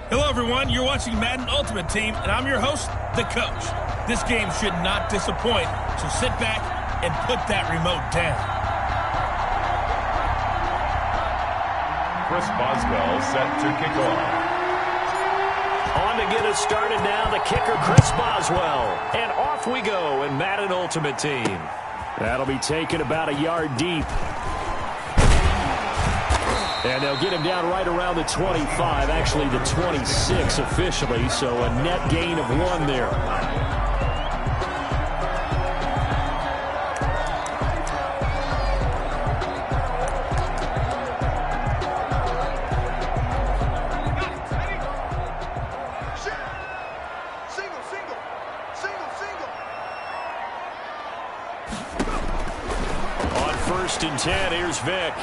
Hello, everyone. You're watching Madden Ultimate Team, and I'm your host, the coach. This game should not disappoint, so sit back and put that remote down. Chris Boswell set to kick off. On to get us started now, the kicker, Chris Boswell. And off we go in Madden Ultimate Team. That'll be taken about a yard deep. And they'll get him down right around the 25, actually the 26 officially, so a net gain of 1 there. On 1st and 10, here's Vick.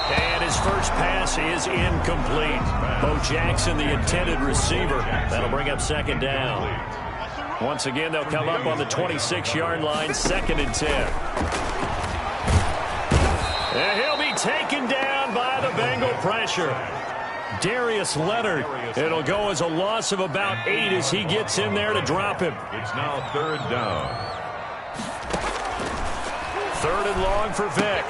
And his first pass is incomplete. Bo Jackson, the intended receiver. That'll bring up 2nd down. Once again, they'll come up on the 26-yard line, 2nd and 10. And he'll be taken down by the Bengal pressure. Darius Leonard. It'll go as a loss of about 8 as he gets in there to drop him. It's now 3rd down. 3rd and long for Vick.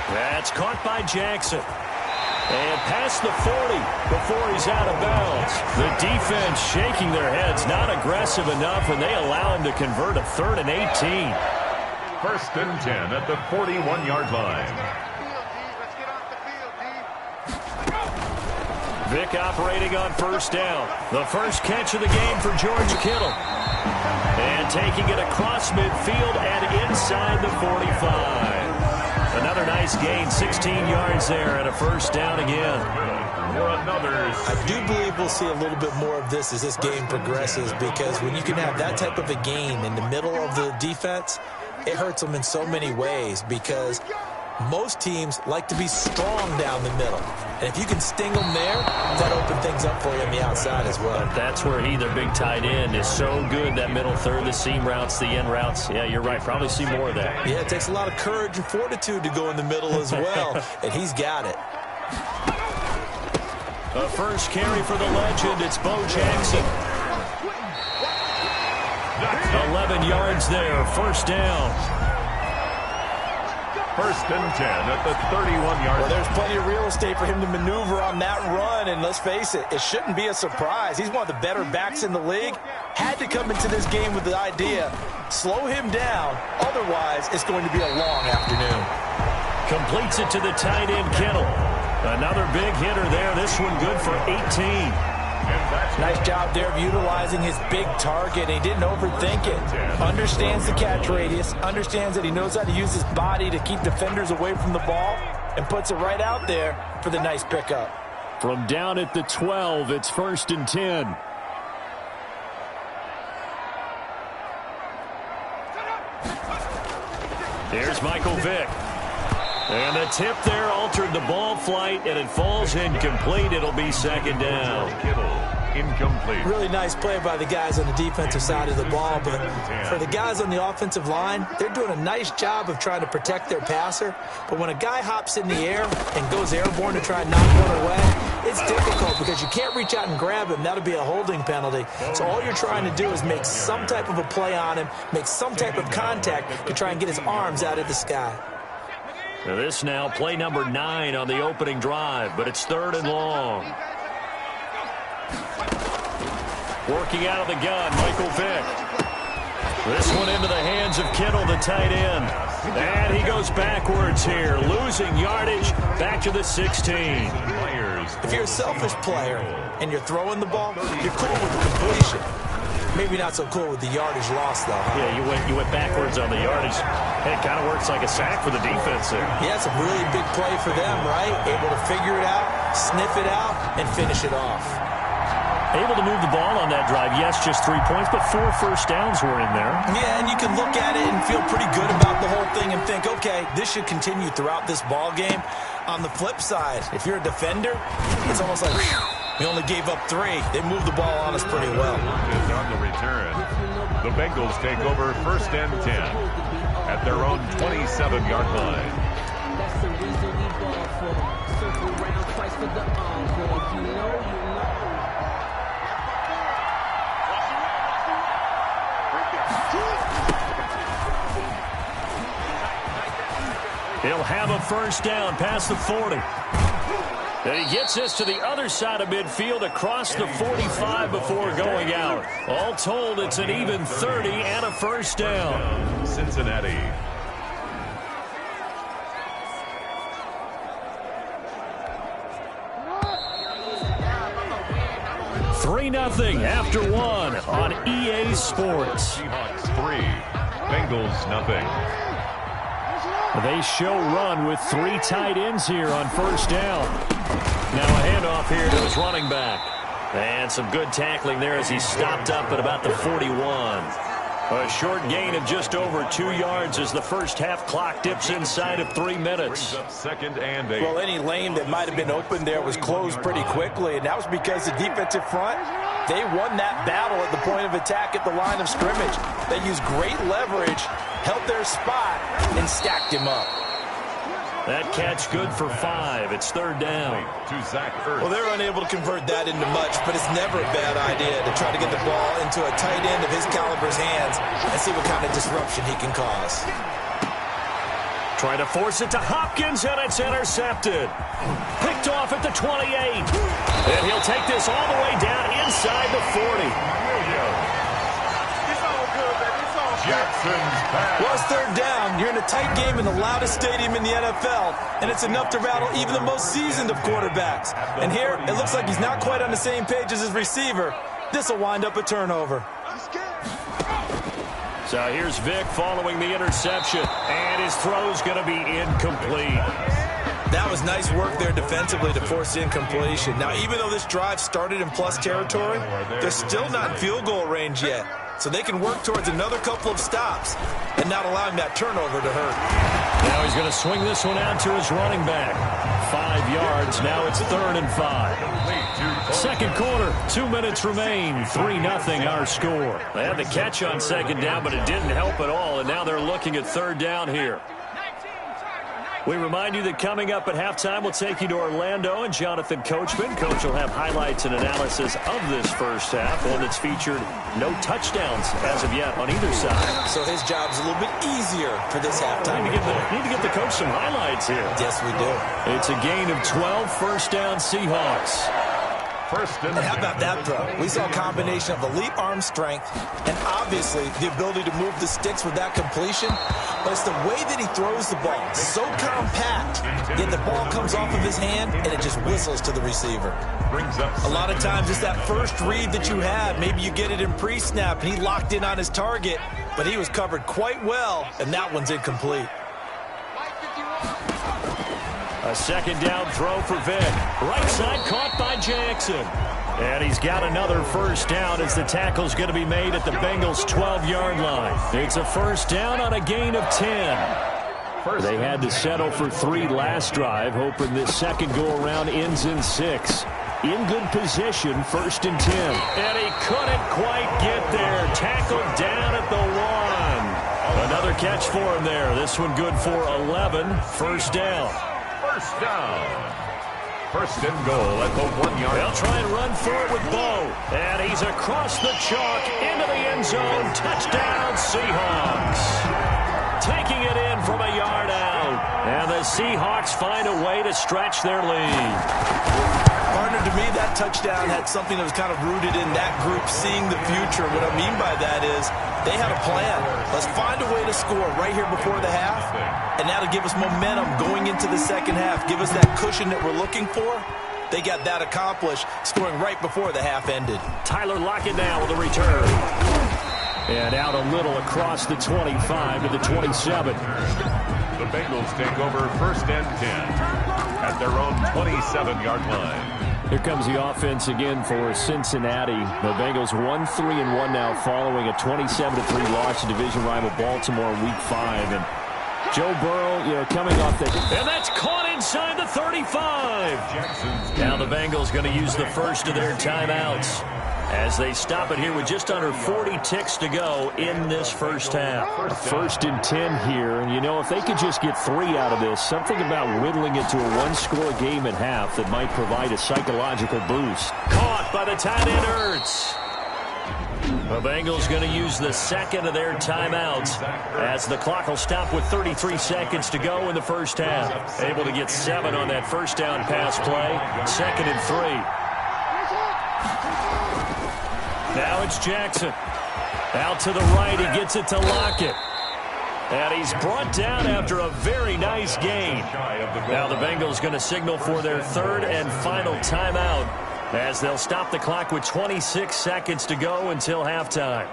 That's caught by Jackson. And past the 40 before he's out of bounds. The defense shaking their heads, not aggressive enough, and they allow him to convert a 3rd and 18. 1st and 10 at the 41-yard line. Vick operating on 1st down. The first catch of the game for George Kittle. And taking it across midfield and inside the 45. Another nice gain, 16 yards there, and a 1st down again. I do believe we'll see a little bit more of this as this game progresses, because when you can have that type of a gain in the middle of the defense, it hurts them in so many ways, because most teams like to be strong down the middle. And if you can sting them there, that opens things up for you on the outside as well. But that's where he, their big tight end, is so good, that middle third, the seam routes, the in routes. Yeah, you're right. Probably see more of that. Yeah, it takes a lot of courage and fortitude to go in the middle as well, and he's got it. A first carry for the legend. It's Bo Jackson. 11 yards there, 1st down. 1st and 10 at the 31-yard line. Well, there's plenty of real estate for him to maneuver on that run, and let's face it, it shouldn't be a surprise. He's one of the better backs in the league. Had to come into this game with the idea, slow him down, otherwise it's going to be a long afternoon. Completes it to the tight end, Kittle. Another big hitter there, this one good for 18. Nice job there of utilizing his big target. He didn't overthink it. Understands the catch radius. Understands that he knows how to use his body to keep defenders away from the ball. And puts it right out there for the nice pickup. From down at the 12, it's 1st and 10. Here's Michael Vick. And the tip there altered the ball flight, and it falls incomplete. It'll be 2nd down. Incomplete. Really nice play by the guys on the defensive side of the ball, but for the guys on the offensive line, they're doing a nice job of trying to protect their passer. But when a guy hops in the air and goes airborne to try and knock one away, it's difficult because you can't reach out and grab him. That'll be a holding penalty. So all you're trying to do is make some type of a play on him, make some type of contact to try and get his arms out of the sky. Now this now play number 9 on the opening drive, but it's 3rd and long. Working out of the gun, Michael Vick. This one into the hands of Kittle, the tight end. And he goes backwards here, losing yardage back to the 16. If you're a selfish player and you're throwing the ball, you're cool with the completion. Maybe not so cool with the yardage loss, though. Huh? Yeah, you went backwards on the yardage. It kind of works like a sack for the defense there. Yeah, it's a really big play for them, right? Able to figure it out, sniff it out, and finish it off. Able to move the ball on that drive. Yes, just 3 points, but 4 first downs were in there. Yeah, and you can look at it and feel pretty good about the whole thing and think, okay, this should continue throughout this ball game. On the flip side, if you're a defender, it's almost like, whew, we only gave up 3. They moved the ball on us pretty well. Is on the return. The Bengals take over 1st and 10 at their own 27-yard line. That's the reason we ball for. Circle round twice for the encore. If you know, you know. He'll have a first down past the 40. And he gets this to the other side of midfield across the 45 before going out. All told, it's an even 30 and a first down. Cincinnati. Three 0 after one on EA Sports. Seahawks 3, Bengals 0. They show run with three tight ends here on first down. Now a handoff here to his running back. And some good tackling there as he stopped up at about the 41. A short gain of just over 2 yards as the first half clock dips inside of 3 minutes. Brings up 2nd and 8. Well, any lane that might have been open there was closed pretty quickly, and that was because the defensive front, they won that battle at the point of attack at the line of scrimmage. They used great leverage, held their spot, and stacked him up. That catch good for 5. It's third down. To Zach Ertz. Well, they're unable to convert that into much, but it's never a bad idea to try to get the ball into a tight end of his caliber's hands and see what kind of disruption he can cause. Trying to force it to Hopkins, and it's intercepted. Picked off at the 28. And he'll take this all the way down inside the 40. Jackson's pass. Well, it's third down. You're in a tight game in the loudest stadium in the NFL, and it's enough to rattle even the most seasoned of quarterbacks. And here, it looks like he's not quite on the same page as his receiver. This will wind up a turnover. So here's Vic following the interception, and his throw's going to be incomplete. That was nice work there defensively to force incompletion. Now, even though this drive started in plus territory, they're still not in field goal range yet. So they can work towards another couple of stops and not allowing that turnover to hurt. Now he's going to swing this one out to his running back. 5 yards. Now it's 3rd and 5. Second quarter. 2 minutes remain. 3-0 our score. They had the catch on second down, but it didn't help at all. And now they're looking at third down here. We remind you that coming up at halftime, we'll take you to Orlando and Jonathan Coachman. Coach will have highlights and analysis of this first half, and it's featured no touchdowns as of yet on either side. So his job's a little bit easier for this halftime. Need to get the coach some highlights here. Yes, we do. It's a gain of 12, first down Seahawks. And how about that throw? We saw a combination of elite arm strength and obviously the ability to move the sticks with that completion. But it's the way that he throws the ball. So compact, yet the ball comes off of his hand and it just whistles to the receiver. A lot of times it's that first read that you have. Maybe you get it in pre-snap and he locked in on his target, but he was covered quite well, and that one's incomplete. A second down throw for Vic. Right side caught by Jackson. And he's got another first down as the tackle's going to be made at the Bengals' 12-yard line. It's a first down on a gain of 10. They had to settle for 3 last drive, hoping this second go-around ends in 6. In good position, 1st and 10. And he couldn't quite get there. Tackled down at the 1. Another catch for him there. This one good for 11. First down. First down. 1st and goal at the 1-yard line. They'll try and run for it with Bo. And he's across the chalk into the end zone. Touchdown, Seahawks. Taking it in from a yard out. And the Seahawks find a way to stretch their lead. Partner, to me, that touchdown had something that was kind of rooted in that group seeing the future. What I mean by that is they had a plan. Let's find a way to score right here before the half, and that'll give us momentum going into the second half. Give us that cushion that we're looking for. They got that accomplished, scoring right before the half ended. Tyler Lockett now with a return. And out a little across the 25 to the 27. The Bengals take over 1st and 10 at their own 27-yard line. Here comes the offense again for Cincinnati. The Bengals 1-3-1 now following a 27-3 loss to division rival Baltimore in Week 5. And Joe Burrow, coming off the... And that's caught inside the 35. Now the Bengals going to use the first of their timeouts as they stop it here with just under 40 ticks to go in this first half. 1st and 10 here, and you know, if they could just get 3 out of this, something about whittling it to a one-score game at half that might provide a psychological boost. Caught by the tight end, Ertz. The Bengals going to use the second of their timeouts as the clock will stop with 33 seconds to go in the first half. Able to get 7 on that first down pass play. 2nd and 3. Now it's Jackson. Out to the right, he gets it to Lockett. And he's brought down after a very nice gain. Now the Bengals going to signal for their 3rd and final timeout, as they'll stop the clock with 26 seconds to go until halftime.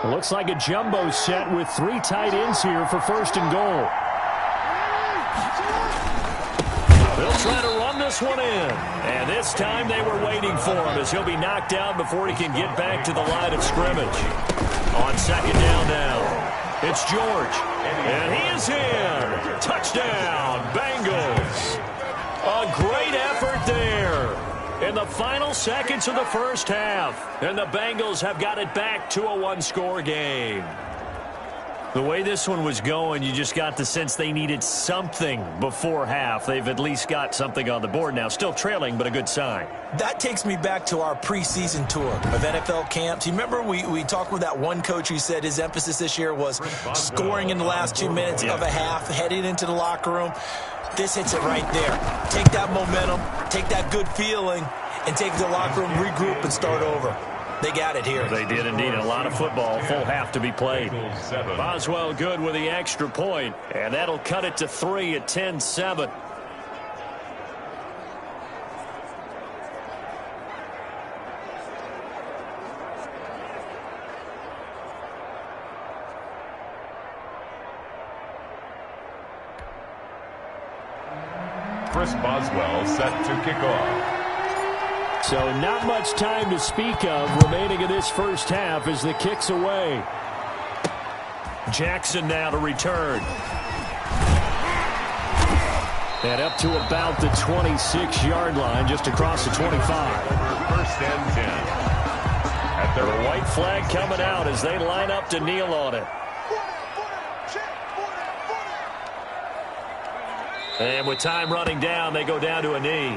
It looks like a jumbo set with 3 tight ends here for 1st and goal. They'll try to run this one in. And this time they were waiting for him, as he'll be knocked down before he can get back to the line of scrimmage. On 2nd down now, it's George. And he is in. Touchdown, Bengals. A great effort there in the final seconds of the first half. And the Bengals have got it back to a one-score game. The way this one was going, you just got the sense they needed something before half. They've at least got something on the board now. Still trailing, but a good sign. That takes me back to our preseason tour of NFL camps. You remember we talked with that one coach who said his emphasis this year was scoring in the last 2 minutes of a half, heading into the locker room. This hits it right there. Take that momentum, take that good feeling, and take the locker room, regroup, and start over. They got it here. They did indeed. A lot of football. Full half to be played. Boswell good with the extra point, and that'll cut it to 3 at 10-7. Chris Boswell set to kick off. So not much time to speak of remaining in this first half as the kick's away. Jackson now to return. And up to about the 26-yard line, just across the 25. 1st and 10. At their The white flag coming out as they line up to kneel on it. And with time running down, they go down to a knee.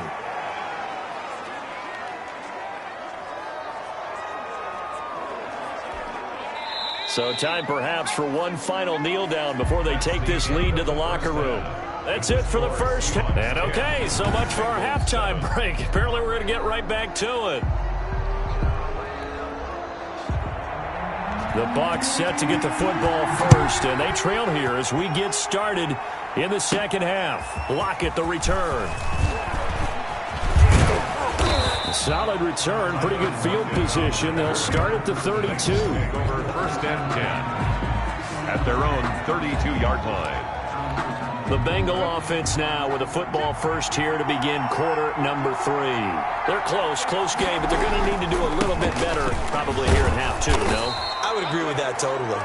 So time perhaps for one final kneel down before they take this lead to the locker room. That's it for the first. And okay, so much for our halftime break. Apparently we're going to get right back to it. The Bucs set to get the football first, and they trail here as we get started in the second half. Lockett the return. Solid return, pretty good field position. They'll start at the 32. over 1st and 10 at their own 32-yard line. The Bengal offense now with a football first here to begin quarter number 3. They're close game, but they're going to need to do a little bit better probably here in half 2, no? I would agree with that totally.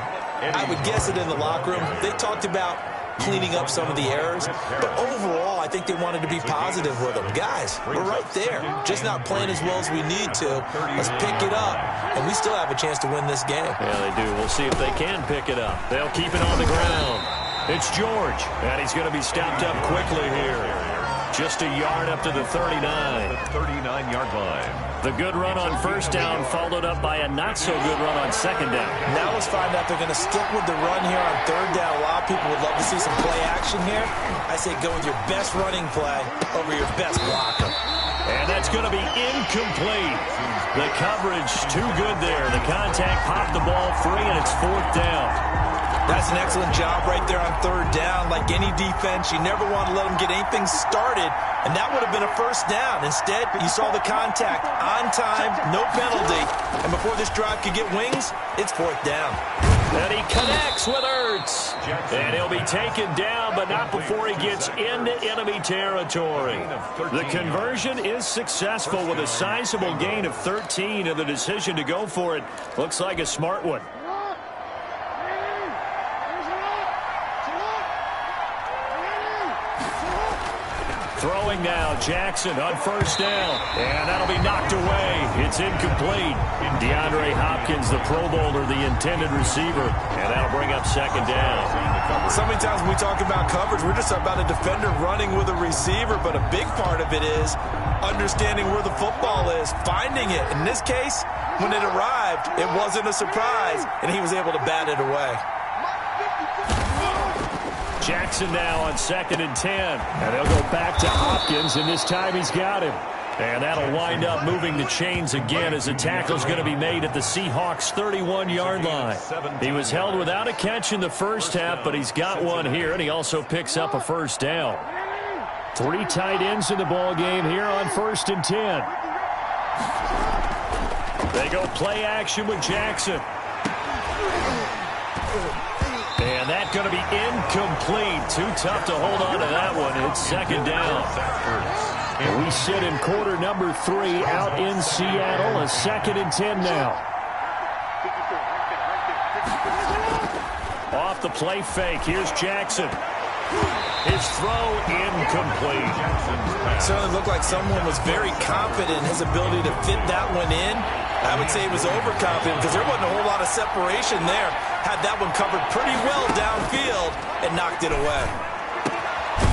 I would guess it in the locker room. They talked about cleaning up some of the errors, but overall I think they wanted to be positive with them. Guys, we're right there, just not playing as well as we need to. Let's pick it up, and we still have a chance to win this game. Yeah, they do. We'll see if they can pick it up. They'll keep it on the ground. It's George, and he's going to be stopped up quickly here. Just a yard up to the 39. 39-yard line. The good run on first down followed up by a not-so-good run on second down. Now let's find out if they're going to stick with the run here on third down. A lot of people would love to see some play action here. I say go with your best running play over your best blocker. And that's going to be incomplete. The coverage too good there. The contact popped the ball free, and it's 4th down. That's an excellent job right there on third down. Like any defense, you never want to let them get anything started, and that would have been a first down. Instead, you saw the contact on time, no penalty, and before this drive could get wings, it's 4th down. And he connects with Ertz. And he'll be taken down, but not before he gets into enemy territory. The conversion is successful with a sizable gain of 13, and the decision to go for it looks like a smart one. Throwing throwing now. Jackson on first down. And that'll be knocked away. It's incomplete. DeAndre Hopkins, the Pro Bowler, the intended receiver. And that'll bring up second down. So many times when we talk about coverage, we're just about a defender running with a receiver. But a big part of it is understanding where the football is, finding it. In this case, when it arrived, it wasn't a surprise, and he was able to bat it away. Jackson now on 2nd and 10. And they'll go back to Hopkins, and this time he's got him. And that'll wind up moving the chains again as the tackle's going to be made at the Seahawks' 31-yard line. He was held without a catch in the first half, but he's got one here, and he also picks up a first down. 3 tight ends in the ball game here on 1st and 10. They go play action with Jackson. And that's going to be incomplete. Too tough to hold on to that one. It's second down. And we sit in quarter number 3 out in Seattle. A 2nd and 10 now. Off the play fake. Here's Jackson. His throw incomplete. Certainly looked like someone was very confident in his ability to fit that one in. I would say he was overconfident because there wasn't a whole lot of separation there. Had that one covered pretty well downfield and knocked it away.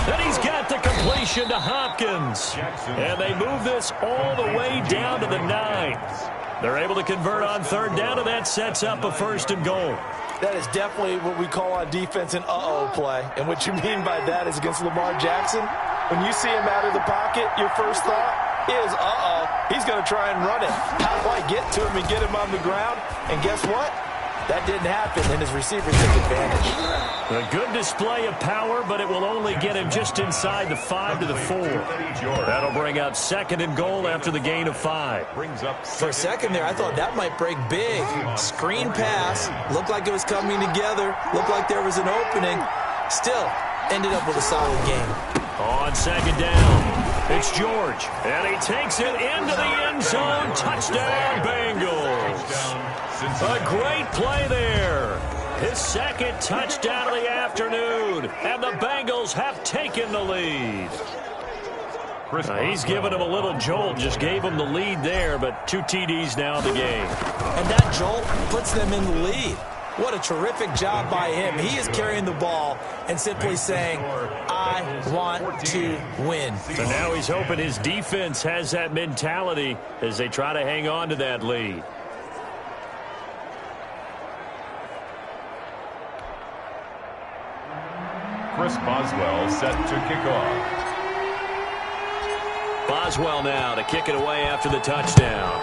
Then he's got the completion to Hopkins. And they move this all the way down to the 9. They're able to convert on 3rd down, and that sets up a 1st and goal. That is definitely what we call on defense an uh-oh play. And what you mean by that is against Lamar Jackson, when you see him out of the pocket, your first thought is, uh-oh, he's going to try and run it. How do I get to him and get him on the ground? And guess what? That didn't happen, and his receivers took advantage. A good display of power, but it will only get him just inside the 5 to the 4. That'll bring up 2nd and goal after the gain of 5. For a second there, I thought that might break big. Screen pass. Looked like it was coming together. Looked like there was an opening. Still, ended up with a solid game. On 2nd down, it's George. And he takes it into the end zone. Touchdown, Bengals. A great play there. His 2nd touchdown of the afternoon. And the Bengals have taken the lead. He's given him a little jolt. Just gave him the lead there, but 2 TDs now in the game. And that jolt puts them in the lead. What a terrific job by him. He is carrying the ball and simply saying, I want to win. So now he's hoping his defense has that mentality as they try to hang on to that lead. Chris Boswell set to kick off. Boswell now to kick it away after the touchdown.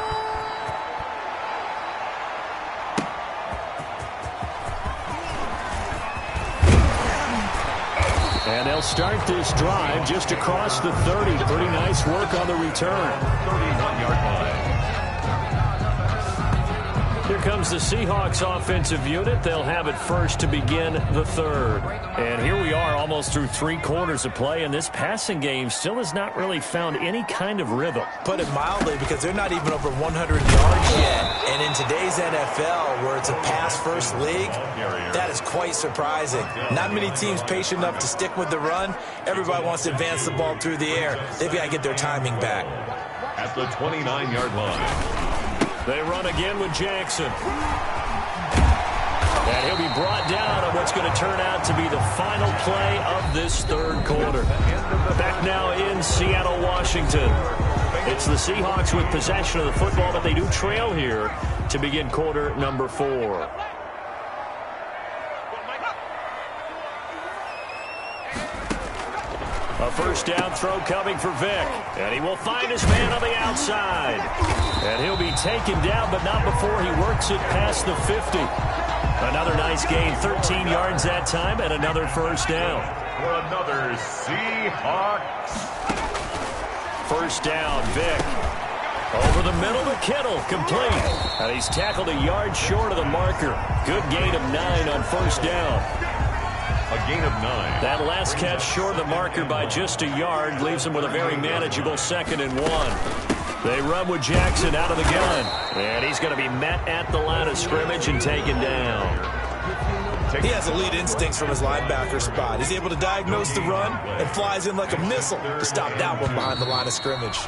And they'll start this drive just across the 30. Pretty nice work on the return. 31-yard line. Here comes the Seahawks offensive unit. They'll have it first to begin the 3rd. And here we are almost through 3 quarters of play, and this passing game still has not really found any kind of rhythm. Put it mildly, because they're not even over 100 yards yet. And in today's NFL, where it's a pass-first league, that is quite surprising. Not many teams patient enough to stick with the run. Everybody wants to advance the ball through the air. They've got to get their timing back. At the 29-yard line. They run again with Jackson. And he'll be brought down on what's going to turn out to be the final play of this 3rd quarter. Back now in Seattle, Washington. It's the Seahawks with possession of the football, but they do trail here to begin quarter number 4. A first down throw coming for Vick. And he will find his man on the outside. And he'll be taken down, but not before he works it past the 50. Another nice gain, 13 yards that time, and another first down. For another Seahawks. First down, Vick. Over the middle to Kittle, complete. And he's tackled a yard short of the marker. Good gain of 9 on first down. A gain of 9. That last catch short of the marker by just a yard leaves him with a very manageable 2nd and 1. They run with Jackson out of the gun. And he's going to be met at the line of scrimmage and taken down. He has elite instincts from his linebacker spot. He's able to diagnose the run and flies in like a missile to stop that one behind the line of scrimmage.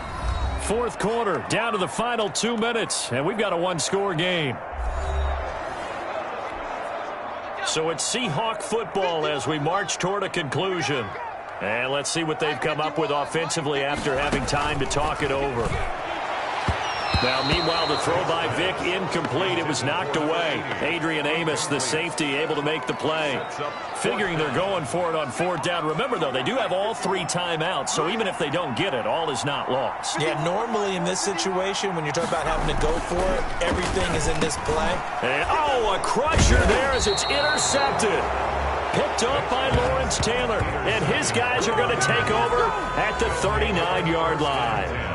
Fourth quarter, down to the final 2 minutes, and we've got a one-score game. So it's Seahawk football as we march toward a conclusion. And let's see what they've come up with offensively after having time to talk it over. Now, meanwhile, the throw by Vic incomplete. It was knocked away. Adrian Amos, the safety, able to make the play. Figuring they're going for it on fourth down. Remember, though, they do have all 3 timeouts, so even if they don't get it, all is not lost. Yeah, normally in this situation, when you're talking about having to go for it, everything is in this play. And, a crusher there as it's intercepted. Picked up by Lawrence Taylor, and his guys are going to take over at the 39-yard line.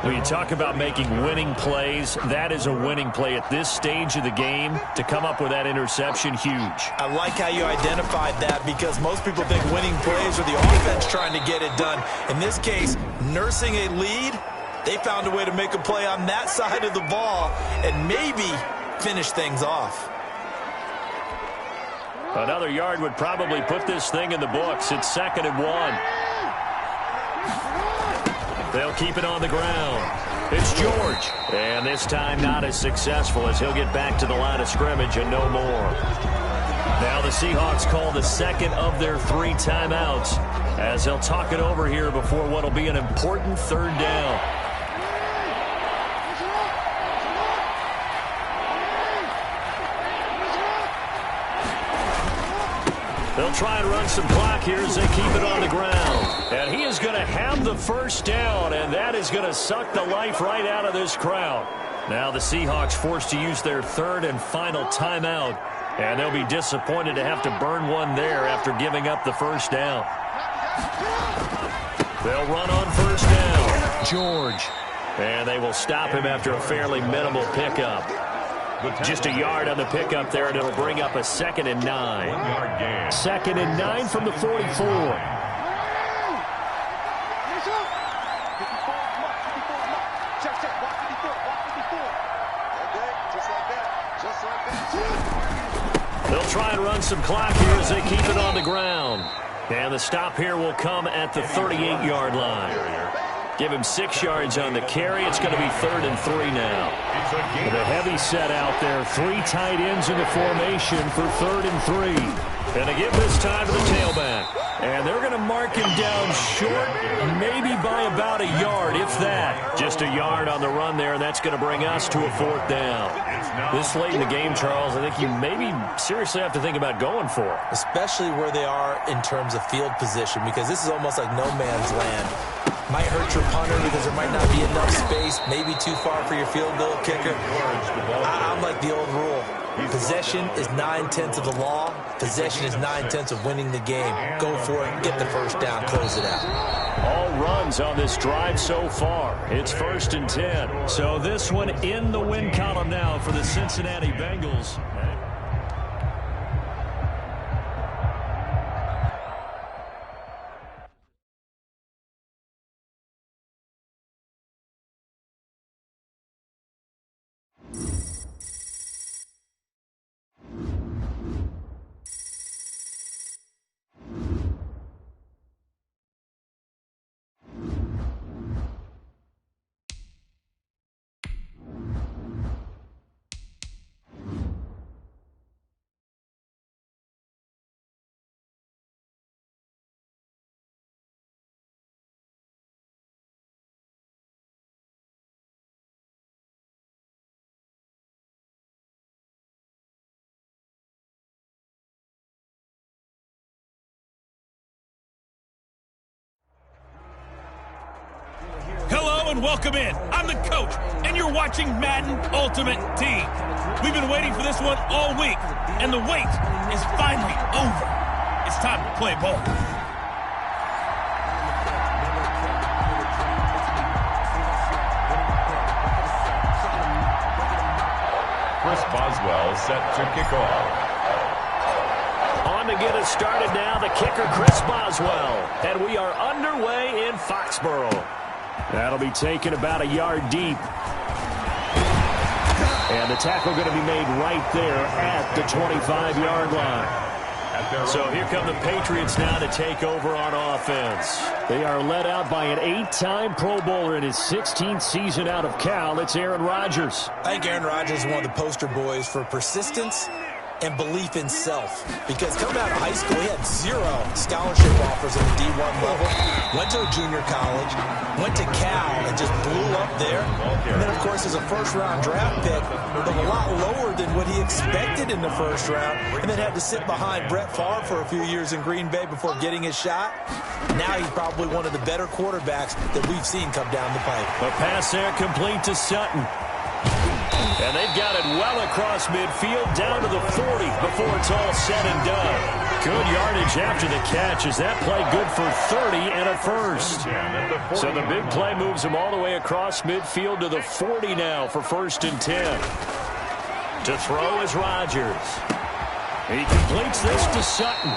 When you talk about making winning plays, that is a winning play at this stage of the game. To come up with that interception, huge. I like how you identified that because most people think winning plays are the offense trying to get it done. In this case, nursing a lead, they found a way to make a play on that side of the ball and maybe finish things off. Another yard would probably put this thing in the books. It's 2nd and 1. They'll keep it on the ground. It's George. And this time not as successful as he'll get back to the line of scrimmage and no more. Now the Seahawks call the second of their 3 timeouts as they'll talk it over here before what will be an important 3rd down. They'll try and run some clock here as they keep it on the ground. And he is going to have the first down, and that is going to suck the life right out of this crowd. Now the Seahawks forced to use their 3rd and final timeout, and they'll be disappointed to have to burn one there after giving up the first down. They'll run on first down. George. And they will stop him after a fairly minimal pickup. Just a yard on the pickup there, and it'll bring up a 2nd and 9. 2nd and 9 from the 44. They'll try and run some clock here as they keep it on the ground. And the stop here will come at the 38-yard line. Give him 6 yards on the carry. It's going to be 3rd and 3 now. With a heavy set out there. 3 tight ends in the formation for 3rd and 3. And they give this time to the tailback. And they're going to mark him down short, maybe by about a yard, if that. Just a yard on the run there, and that's going to bring us to a 4th down. This late in the game, Charles, I think you maybe seriously have to think about going for it. Especially where they are in terms of field position, because this is almost like no man's land. Might hurt your punter because there might not be enough space, maybe too far for your field goal kicker. I'm like the old rule. Possession is 9/10 of the law. Possession is 9/10 of winning the game. Go for it, get the first down, close it out. All runs on this drive so far. It's 1st and 10. So this one in the win column now for the Cincinnati Bengals. Hello and welcome in. I'm the coach, and you're watching Madden Ultimate Team. We've been waiting for this one all week, and the wait is finally over. It's time to play ball. Chris Boswell set to kick off. On to get us started now, the kicker, Chris Boswell. And we are underway in Foxborough. That'll be taken about a yard deep. And the tackle going to be made right there at the 25-yard line. So here come the Patriots now to take over on offense. They are led out by an 8-time Pro Bowler in his 16th season out of Cal. It's Aaron Rodgers. I think Aaron Rodgers is one of the poster boys for persistence and belief in self. Because coming out of high school, he had 0 scholarship offers at the D1 level. Went to a junior college, went to Cal, and just blew up there. And then, of course, as a first-round draft pick, a lot lower than what he expected in the first round. And then had to sit behind Brett Favre for a few years in Green Bay before getting his shot. Now he's probably one of the better quarterbacks that we've seen come down the pipe. A pass there complete to Sutton. And they've got it well across midfield down to the 40 before it's all said and done. Good yardage after the catch. Is that play good for 30 and a first? So the big play moves him all the way across midfield to the 40 now for 1st and 10. To throw is Rodgers. He completes this to Sutton.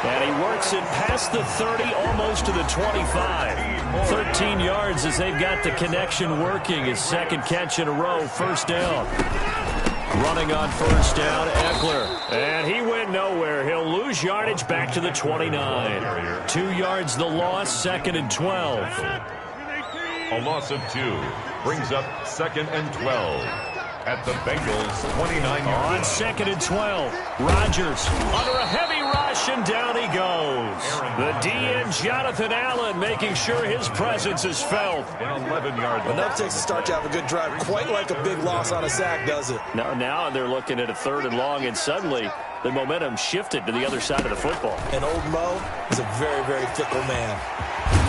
And he works it past the 30, almost to the 25. 13 yards as they've got the connection working. His second catch in a row, 1st down. Running on 1st down, Eckler. And he went nowhere. He'll lose yardage back to the 29. 2 yards the loss, 2nd and 12. A loss of 2 brings up 2nd and 12. At the Bengals' 29-yard line. On 2nd and 12, Rodgers under a heavy rush, and down he goes. The DN, Jonathan Allen, making sure his presence is felt. An 11-yard line. Enough takes to start to have a good drive. Quite like a big loss on a sack, does it? Now they're looking at a 3rd and long, and suddenly the momentum shifted to the other side of the football. And old Mo is a very, very fickle man.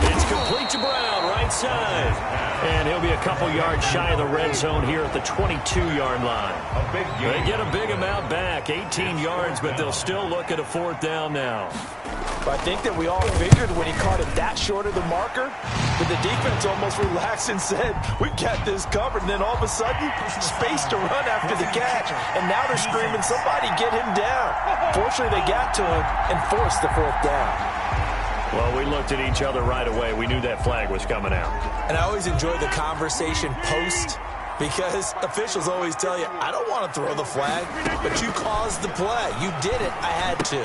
It's complete to Brown, right side. And he'll be a couple yards shy of the red zone here at the 22-yard line. They get a big amount back, 18 yards, but they'll still look at a 4th down now. I think that we all figured when he caught it that short of the marker, that the defense almost relaxed and said, we've got this covered. And then all of a sudden, space to run after the catch. And now they're screaming, somebody get him down. Fortunately, they got to him and forced the 4th down. Well, we looked at each other right away. We knew that flag was coming out. And I always enjoy the conversation post, because officials always tell you, I don't want to throw the flag, but you caused the play. You did it. I had to.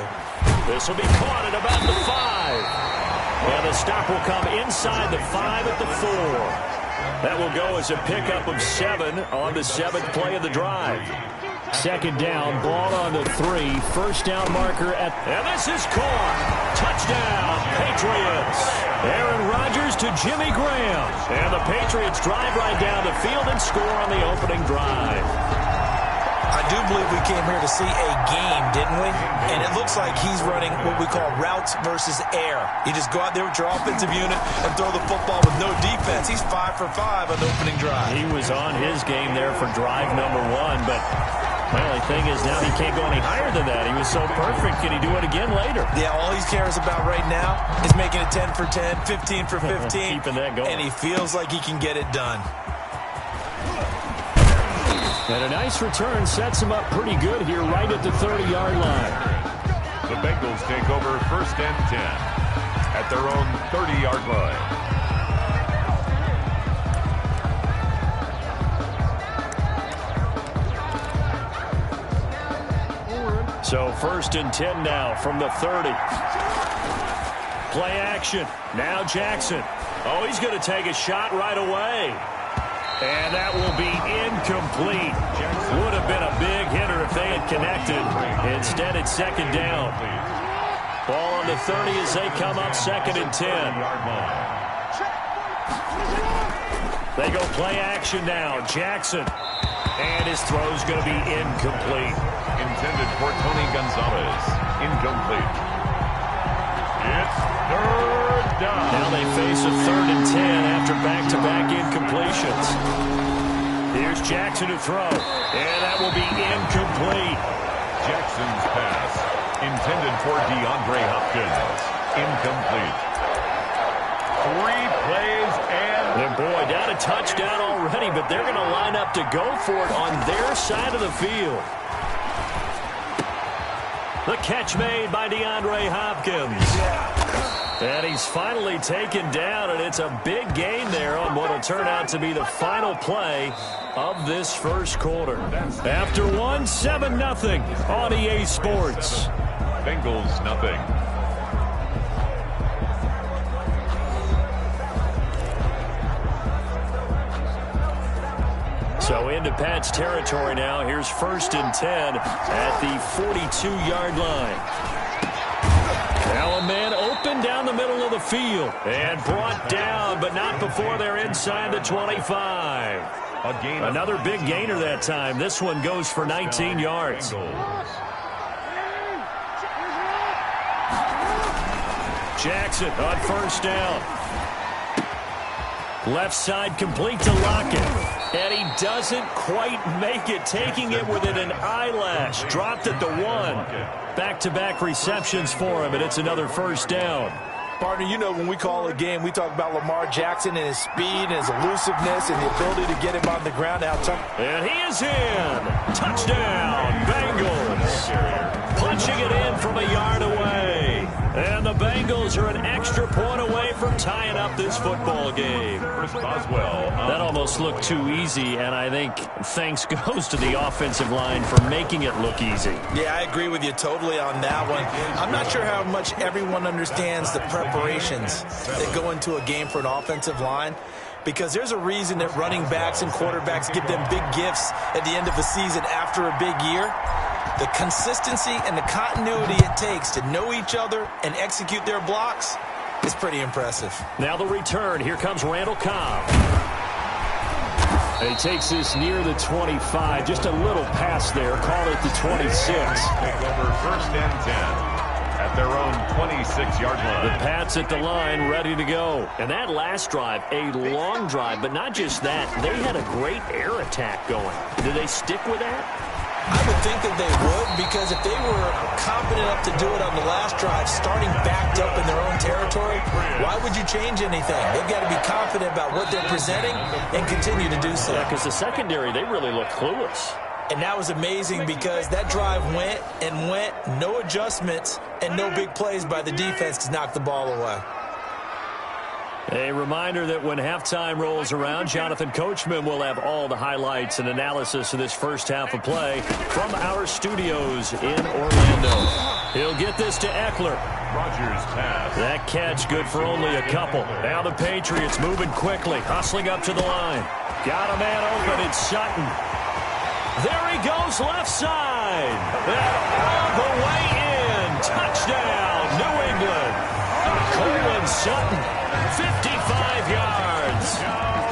This will be caught at about the 5. And the stop will come inside the 5 at the 4. That will go as a pickup of 7 on the 7th play of the drive. 2nd down, ball on the 3. 1st down marker at... And this is caught. Touchdown, Patriots. Aaron Rodgers to Jimmy Graham. And the Patriots drive right down the field and score on the opening drive. I do believe we came here to see a game, didn't we? And it looks like he's running what we call routes versus air. You just go out there with your offensive unit and throw the football with no defense. He's 5 for 5 on the opening drive. He was on his game there for drive number 1, but... the only thing is now he can't go any higher than that. He was so perfect. Can he do it again later? Yeah, all he cares about right now is making it 10 for 10, 15 for 15. Keeping that going. And he feels like he can get it done. And a nice return sets him up pretty good here right at the 30-yard line. The Bengals take over 1st and 10 at their own 30-yard line. So 1st and 10 now from the 30. Play action. Now Jackson. Oh, he's going to take a shot right away. And that will be incomplete. Would have been a big hitter if they had connected. Instead, it's 2nd down. Ball on the 30 as they come up 2nd and 10. They go play action now. Jackson. And his throw's going to be incomplete. Intended for Tony Gonzalez. Incomplete. It's 3rd down. Now they face a 3rd and 10 after back-to-back incompletions. Here's Jackson to throw. And that will be incomplete. Jackson's pass. Intended for DeAndre Hopkins. Incomplete. 3 plays and boy, down a touchdown already, but they're going to line up to go for it on their side of the field. The catch made by DeAndre Hopkins. And he's finally taken down, and it's a big gain there on what will turn out to be the final play of this first quarter. After one, 7-0 on EA Sports. Bengals nothing. So into Pat's territory now. Here's 1st and 10 at the 42-yard line. Now a man open down the middle of the field and brought down, but not before they're inside the 25. Another big gainer that time. This one goes for 19 yards. Jackson on 1st down. Left side complete to Lockett. And he doesn't quite make it, taking it within an eyelash. Dropped at the 1. Back-to-back receptions for him, and it's another 1st down. Partner, you know when we call a game, we talk about Lamar Jackson and his speed and his elusiveness and the ability to get him on the ground. And he is in. Touchdown, Bengals. Punching it in from a yard away. And the Bengals are an extra point away from tying up this football game. That almost looked too easy, and I think thanks goes to the offensive line for making it look easy. Yeah, I agree with you totally on that one. I'm not sure how much everyone understands the preparations that go into a game for an offensive line, because there's a reason that running backs and quarterbacks give them big gifts at the end of the season after a big year. The consistency and the continuity it takes to know each other and execute their blocks is pretty impressive. Now the return. Here comes Randall Cobb. He takes this near the 25. Just a little pass there. Call it the 26. Take over 1st and 10 at their own 26-yard line. The Pats at the line, ready to go. And that last drive, a long drive, but not just that. They had a great air attack going. Did they stick with that? I would think that they would, because if they were confident enough to do it on the last drive, starting backed up in their own territory, why would you change anything? They've got to be confident about what they're presenting and continue to do so. Yeah, because the secondary, they really look clueless. And that was amazing because that drive went and went, no adjustments and no big plays by the defense to knock the ball away. A reminder that when halftime rolls around, Jonathan Coachman will have all the highlights and analysis of this first half of play from our studios in Orlando. He'll get this to Eckler. Rodgers pass. That catch good for only a couple. Now the Patriots moving quickly, hustling up to the line. Got a man open, it's Sutton. There he goes, left side. And all the way in. Touchdown, New England. Courtland Sutton. 55 yards.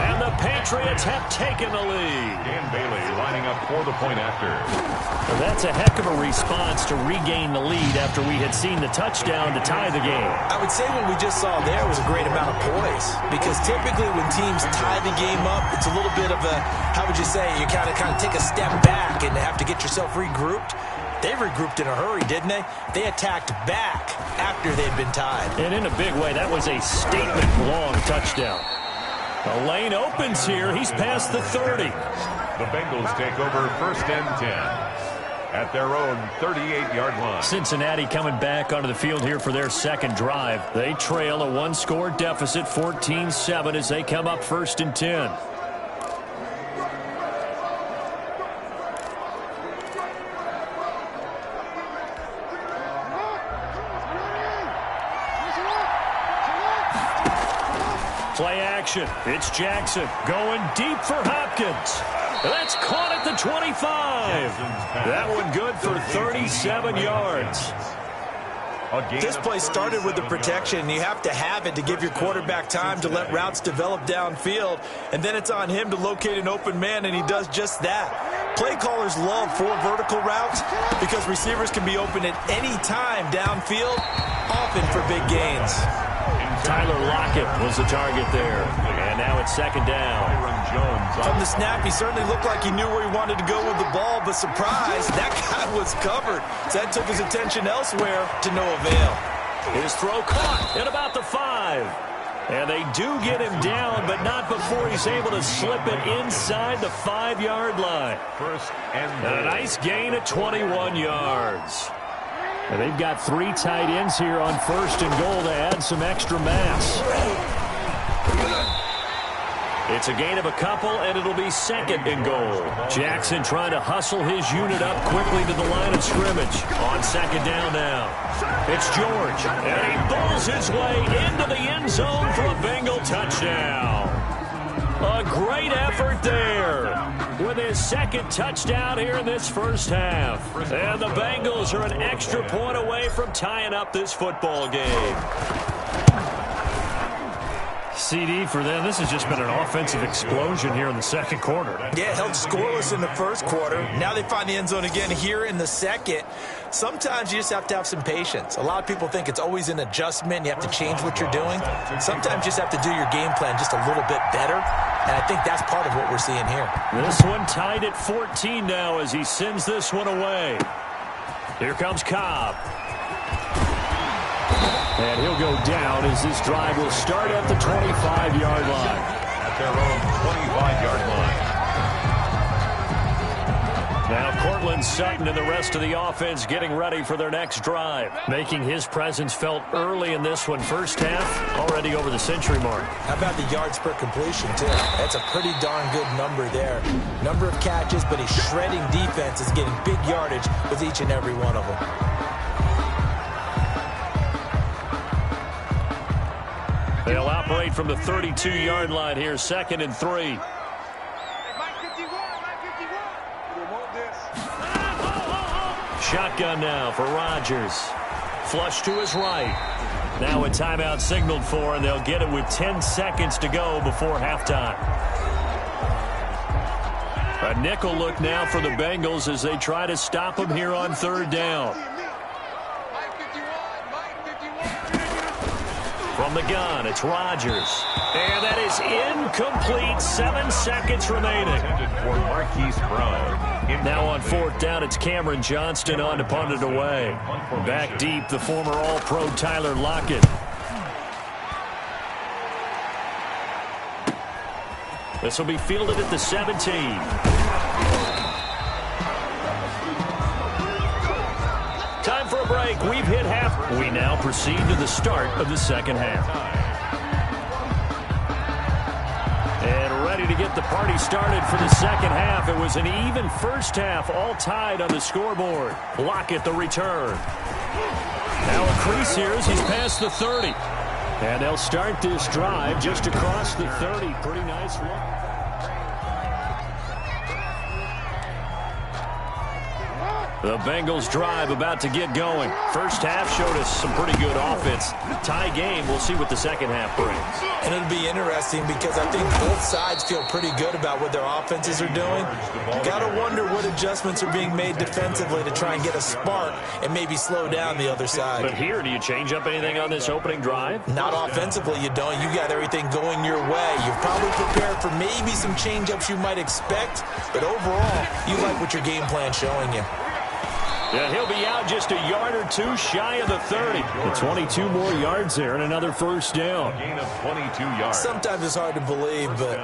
And the Patriots have taken the lead. Dan Bailey lining up for the point after. Well, that's a heck of a response to regain the lead after we had seen the touchdown to tie the game. I would say what we just saw there was a great amount of poise, because typically when teams tie the game up, it's a little bit of a, how would you say, you kind of take a step back and have to get yourself regrouped. They regrouped in a hurry, didn't they? They attacked back after they'd been tied. And in a big way, that was a statement long touchdown. The lane opens here. He's past the 30. The Bengals take over 1st and 10 at their own 38-yard line. Cincinnati coming back onto the field here for their second drive. They trail a one-score deficit, 14-7, as they come up 1st and 10. Play action. It's Jackson going deep for Hopkins. That's caught at the 25. That one good for 37 yards. This play started with the protection. You have to have it to give your quarterback time to let routes develop downfield, and then it's on him to locate an open man, and he does just that. Play callers love 4 vertical routes because receivers can be open at any time downfield, often for big gains. Tyler Lockett was the target there. And now it's 2nd down. From the snap, he certainly looked like he knew where he wanted to go with the ball, but surprise, that guy was covered. So that took his attention elsewhere to no avail. His throw caught at about the 5. And they do get him down, but not before he's able to slip it inside the 5-yard line. 1st and a nice gain at 21 yards. And they've got 3 tight ends here on 1st and goal to add some extra mass. It's a gain of a couple, and it'll be 2nd and goal. Jackson trying to hustle his unit up quickly to the line of scrimmage. On 2nd down now. It's George, and he bowls his way into the end zone for a Bengal touchdown. A great effort there with his 2nd touchdown here in this first half. And the Bengals are an extra point away from tying up this football game. CD for them. This has just been an offensive explosion here in the 2nd quarter. Yeah, held scoreless in the 1st quarter. Now they find the end zone again here in the 2nd. Sometimes you just have to have some patience. A lot of people think it's always an adjustment. You have to change what you're doing. Sometimes you just have to do your game plan just a little bit better. And I think that's part of what we're seeing here. This one tied at 14 now as he sends this one away. Here comes Cobb. And he'll go down as this drive will start at the 25-yard line. At their own 25-yard line. Now Cortland Sutton and the rest of the offense getting ready for their next drive. Making his presence felt early in this one. First half, already over the century mark. How about the yards per completion, too? That's a pretty darn good number there. Number of catches, but a shredding defense is getting big yardage with each and every one of them. They'll operate from the 32-yard line here, 2nd and 3. Shotgun now for Rodgers. Flush to his right. Now a timeout signaled for, and they'll get it with 10 seconds to go before halftime. A nickel look now for the Bengals as they try to stop them here on 3rd down. From the gun, it's Rodgers. And that is incomplete. 7 seconds remaining. For Marquise Brown. Now on 4th down, it's Cameron Johnston on to punt it away. Back deep, the former All-Pro Tyler Lockett. This will be fielded at the 17. Time for a break. We've hit half. We now proceed to the start of the 2nd half. And ready to get the party started for the 2nd half. It was an even first half, all tied on the scoreboard. Lockett the return. Now a crease here as he's past the 30. And they'll start this drive just across the 30. Pretty nice look. The Bengals drive about to get going. First half showed us some pretty good offense. Tie game. We'll see what the 2nd half brings. And it'll be interesting because I think both sides feel pretty good about what their offenses are doing. Got to wonder what adjustments are being made defensively to try and get a spark and maybe slow down the other side. But here, do you change up anything on this opening drive? Not offensively, you don't. You got everything going your way. You've probably prepared for maybe some change-ups you might expect, but overall, you like what your game plan's showing you. Yeah, he'll be out just a yard or two shy of the 30. Well, 22 more yards there and another first down. Gain of 22 yards. Sometimes it's hard to believe, but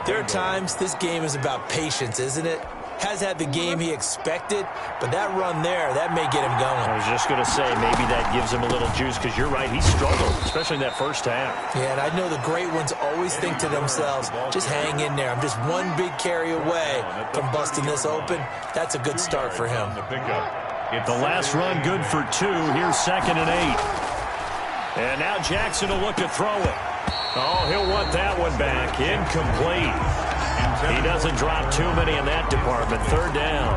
there are times this game is about patience, isn't it? Has had the game he expected, but that run there, that may get him going. I was just going to say, maybe that gives him a little juice, because you're right, he struggled, especially in that first half. Yeah, and I know the great ones always think to themselves, just hang in there. I'm just one big carry away from busting this open. That's a good start for him. The last run good for 2. Here's 2nd and 8. And now Jackson will look to throw it. Oh, he'll want that one back. Incomplete. He doesn't drop too many in that department. 3rd down.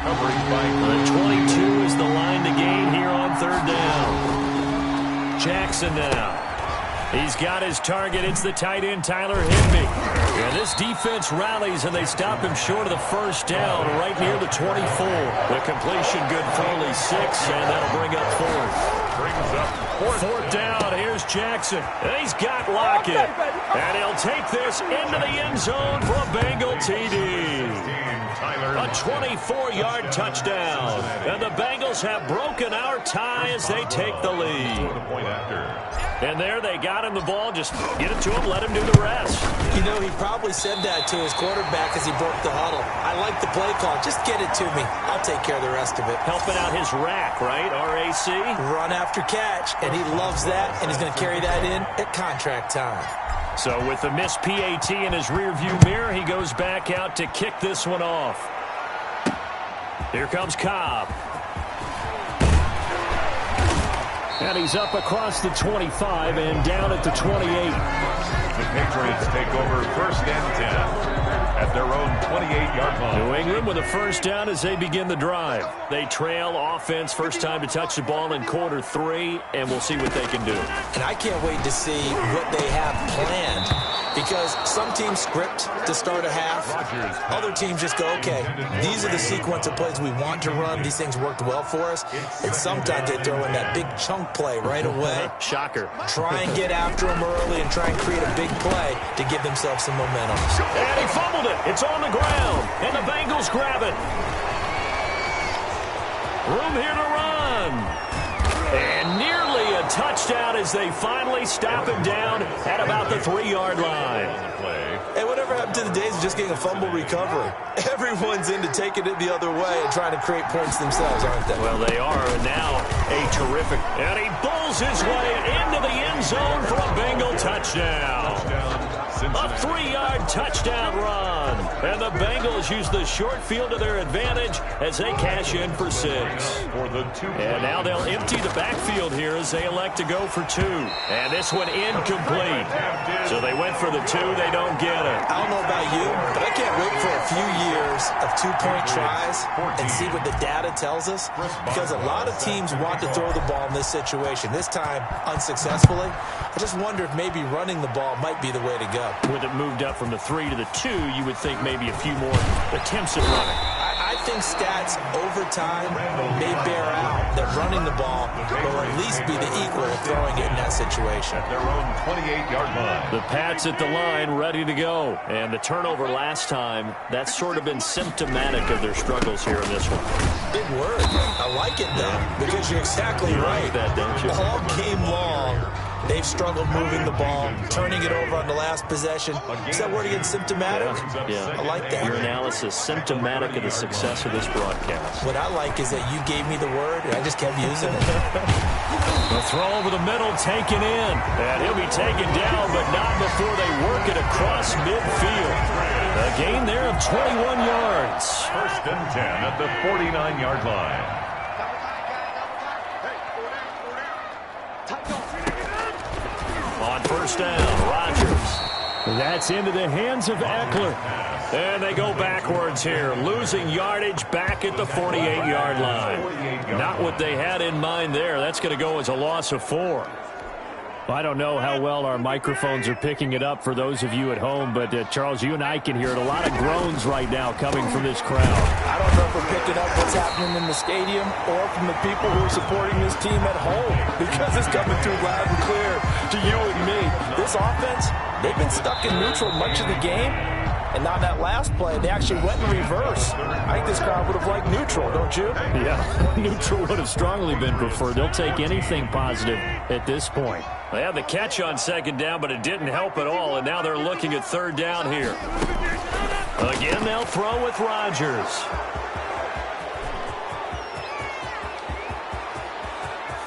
The 22 is the line to gain here on 3rd down. Jackson now. He's got his target. It's the tight end, Tyler Higbee. And this defense rallies, and they stop him short of the first down right near the 24. The completion good for only 6, and that'll bring up 4th. Brings up 4th down. Here's Jackson. And he's got Lockett. And he'll take this into the end zone for a Bengal TD. A 24-yard touchdown. And the Bengals have broken our tie as they take the lead. And there they got him the ball. Just get it to him, let him do the rest. You know, he probably said that to his quarterback as he broke the huddle. I like the play call. Just get it to me. I'll take care of the rest of it. Helping out his rack, right? R-A-C? Run after catch. And he loves that, and he's going to carry that in at contract time. So with the missed PAT in his rearview mirror, he goes back out to kick this one off. Here comes Cobb. And he's up across the 25 and down at the 28. The Patriots take over 1st and 10 at their own 28-yard line. New England with a first down as they begin the drive. They trail offense, first time to touch the ball in quarter 3, and we'll see what they can do. And I can't wait to see what they have planned, because some teams script to start a half. Other teams just go, okay, these are the sequence of plays we want to run. These things worked well for us. And sometimes they throw in that big chunk play right away. Shocker. Try and get after them early and try and create a big play to give themselves some momentum. And he fumbled it. It's on the ground. And the Bengals grab it. Room here to run. And nearly a touchdown as they finally stop him down at about the 3-yard line. Hey, whatever happened to the days of just getting a fumble recovery? Everyone's into taking it the other way and trying to create points themselves, aren't they? Well, they are. And now a terrific. And he bulls his way into the end zone for a Bengal touchdown. A 3-yard touchdown run. And the Bengals use the short field to their advantage as they cash in for 6. And now they'll empty the backfield here as they elect to go for 2. And this one incomplete. So they went for the 2. They don't get it. I don't know about you, but I can't wait for a few years of 2-point tries and see what the data tells us, because a lot of teams want to throw the ball in this situation. This time, unsuccessfully. I just wonder if maybe running the ball might be the way to go. With it moved up from the 3 to the 2, you would think maybe a few more attempts at running. I think stats over time may bear out that running the ball will at least be the equal of throwing it in that situation. At their own 28-yard line. The Pats at the line, ready to go. And the turnover last time, that's sort of been symptomatic of their struggles here in this one. Big word. I like it, though, because you're exactly right. Like that, don't you? All game long, they've struggled moving the ball, turning it over on the last possession. Is that word again, symptomatic? Yeah. I like that. Your analysis, symptomatic of the success of this broadcast. What I like is that you gave me the word, and I just kept using it. The throw over the middle, taken in. And he'll be taken down, but not before they work it across midfield. A gain there of 21 yards. 1st and 10 at the 49-yard line. On first down, Rodgers. That's into the hands of Eckler. And they go backwards here, losing yardage back at the 48-yard line. Not what they had in mind there. That's going to go as a loss of 4. I don't know how well our microphones are picking it up for those of you at home, but Charles, you and I can hear it. A lot of groans right now coming from this crowd. I don't know if we're picking up what's happening in the stadium or from the people who are supporting this team at home, because it's coming through loud and clear to you and me. This offense, they've been stuck in neutral much of the game. And on that last play, they actually went in reverse. I think this crowd would have liked neutral, don't you? Yeah, neutral would have strongly been preferred. They'll take anything positive at this point. They had the catch on 2nd down, but it didn't help at all, and now they're looking at 3rd down here. Again, they'll throw with Rodgers.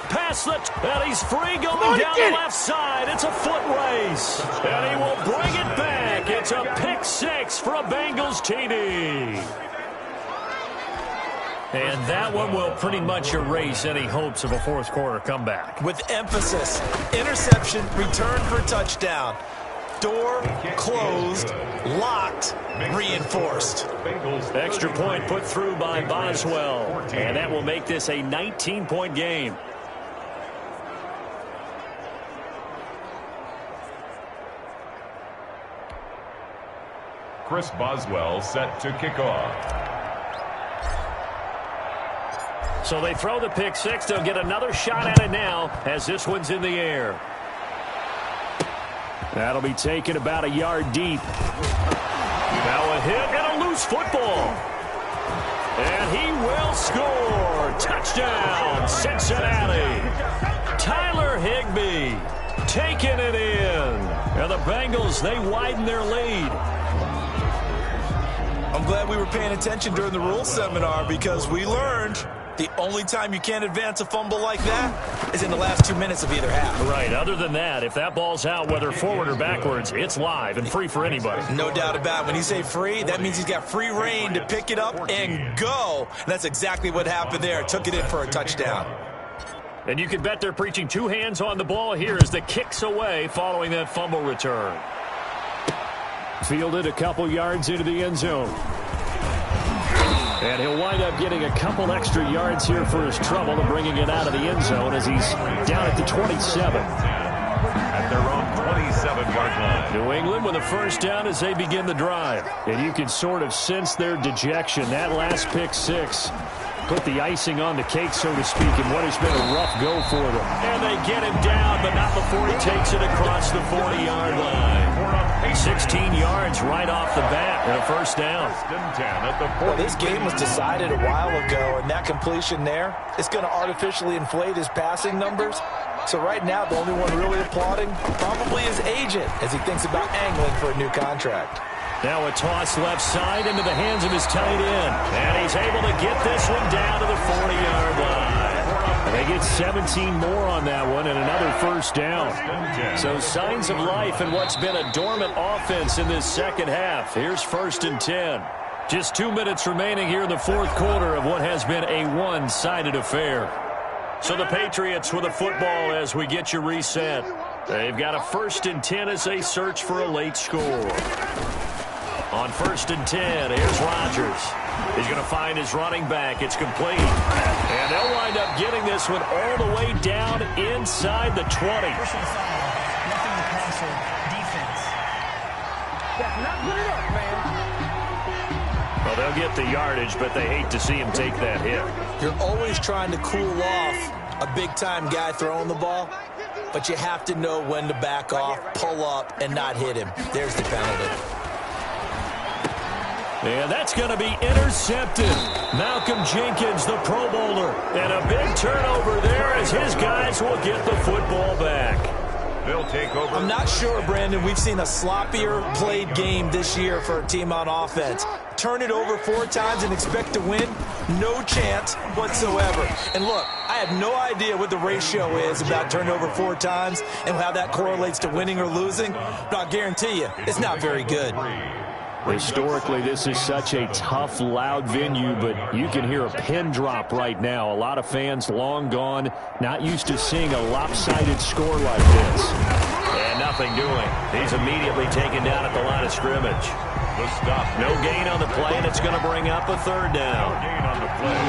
Pass and he's free going down the left side. It's a foot race, and he will bring it back. It's a pick 6 for a Bengals TD. And that one will pretty much erase any hopes of a 4th quarter comeback. With emphasis, interception, return for touchdown. Door closed, locked, reinforced. Extra point put through by Boswell. And that will make this a 19-point game. Chris Boswell set to kick off. So they throw the pick 6. They'll get another shot at it now as this one's in the air. That'll be taken about a yard deep. Now a hit and a loose football. And he will score. Touchdown, Cincinnati. Tyler Higbee taking it in. And the Bengals, they widen their lead. I'm glad we were paying attention during the rules seminar because we learned the only time you can't advance a fumble like that is in the last 2 minutes of either half. Right. Other than that, if that ball's out, whether forward or backwards, it's live and free for anybody. No doubt about it. When you say free, that means he's got free reign to pick it up and go. And that's exactly what happened there. Took it in for a touchdown. And you can bet they're preaching two hands on the ball here as the kick's away following that fumble return. Fielded a couple yards into the end zone. And he'll wind up getting a couple extra yards here for his trouble and bringing it out of the end zone as he's down at the 27. At their own 27-yard line. New England with a first down as they begin the drive. And you can sort of sense their dejection. That last pick six put the icing on the cake, so to speak, in what has been a rough go for them. And they get him down, but not before he takes it across the 40-yard line. 16 yards right off the bat and a first down. Well, this game was decided a while ago, and that completion there is going to artificially inflate his passing numbers. So right now, the only one really applauding probably his agent as he thinks about angling for a new contract. Now a toss left side into the hands of his tight end. And he's able to get this one down to the 40-yard line. They get 17 more on that one and another first down. So signs of life in what's been a dormant offense in this second half. Here's 1st and 10. Just 2 minutes remaining here in the fourth quarter of what has been a one-sided affair. So the Patriots with a football as we get you reset. They've got a 1st and 10 as they search for a late score. On 1st and 10, here's Rodgers. He's going to find his running back. It's complete. And they'll wind up getting this one all the way down inside the 20. Well, they'll get the yardage, but they hate to see him take that hit. You're always trying to cool off a big-time guy throwing the ball, but you have to know when to back off, pull up, and not hit him. There's the penalty. And that's going to be intercepted. Malcolm Jenkins, the Pro Bowler. And a big turnover there as his guys will get the football back. They'll take over. I'm not sure, Brandon, we've seen a sloppier played game this year for a team on offense. Turn it over 4 times and expect to win? No chance whatsoever. And look, I have no idea what the ratio is about turn over 4 times and how that correlates to winning or losing, but I'll guarantee you, it's not very good. Historically, this is such a tough, loud venue, but you can hear a pin drop right now. A lot of fans long gone, not used to seeing a lopsided score like this. And nothing doing. He's immediately taken down at the line of scrimmage. The stop. No gain on the play, and it's going to bring up a 3rd down. No gain on the play.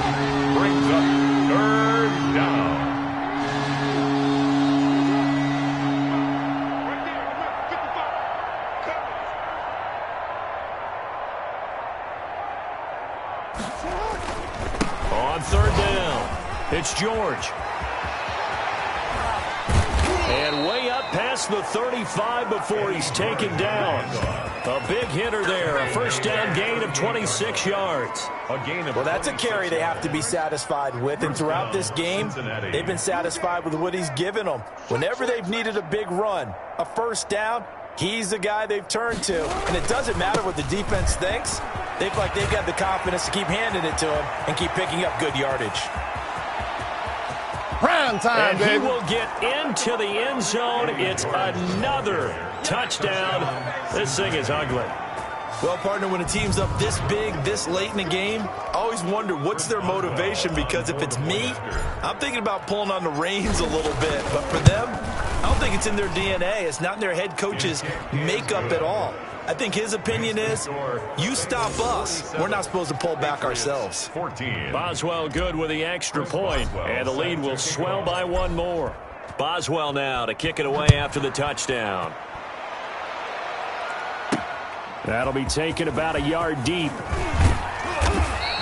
Brings up 3rd down. On 3rd down, it's George. And way up past the 35 before he's taken down. A big hitter there, a first down gain of 26 yards. Well, that's a carry they have to be satisfied with, and throughout this game, they've been satisfied with what he's given them. Whenever they've needed a big run, a first down, he's the guy they've turned to. And it doesn't matter what the defense thinks. They feel like they've got the confidence to keep handing it to him and keep picking up good yardage. Prime time, and baby. He will get into the end zone. It's another touchdown. This thing is ugly. Well, partner, when a team's up this big, this late in the game, I always wonder what's their motivation, because if it's me, I'm thinking about pulling on the reins a little bit. But for them, I don't think it's in their DNA. It's not in their head coach's makeup at all. I think his opinion is, you stop us, we're not supposed to pull back ourselves. 14. Boswell good with the extra point, and the lead will swell by 1 more. Boswell now to kick it away after the touchdown. That'll be taken about a yard deep.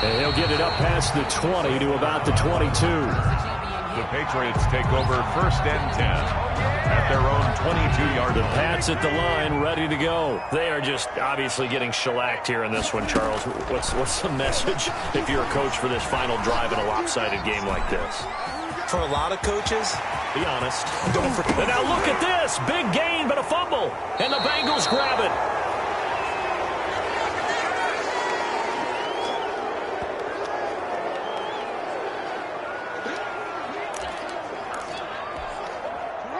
And he'll get it up past the 20 to about the 22. The Patriots take over 1st and 10. at their own 22-yard line. Pats at the line, ready to go. They are just obviously getting shellacked here in this one, Charles. What's the message if you're a coach for this final drive in a lopsided game like this? For a lot of coaches, be honest. Don't forget. And now look at this. Big gain, but a fumble. And the Bengals grab it.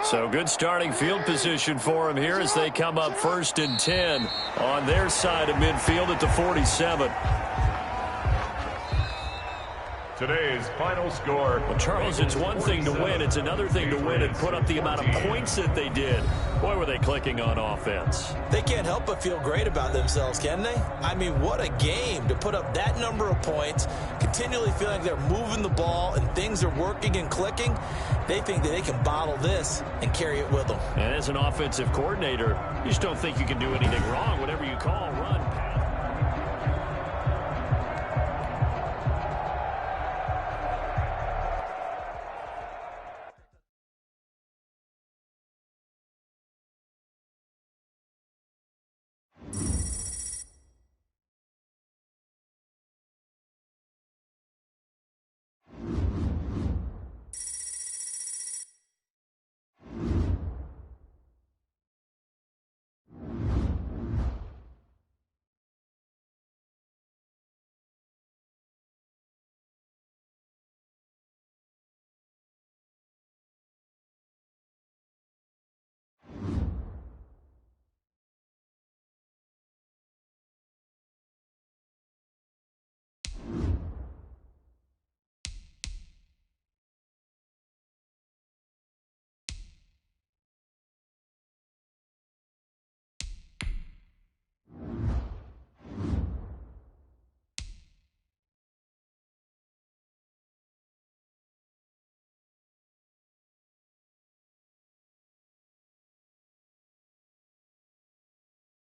So good starting field position for him here as they come up 1st and 10 on their side of midfield at the 47. Today's final score. Well, Charles, it's one thing to win. It's another thing to win and put up the amount of points that they did. Boy, were they clicking on offense. They can't help but feel great about themselves, can they? I mean, what a game to put up that number of points, continually feeling like they're moving the ball and things are working and clicking. They think that they can bottle this and carry it with them. And as an offensive coordinator, you just don't think you can do anything wrong. Whatever you call, run,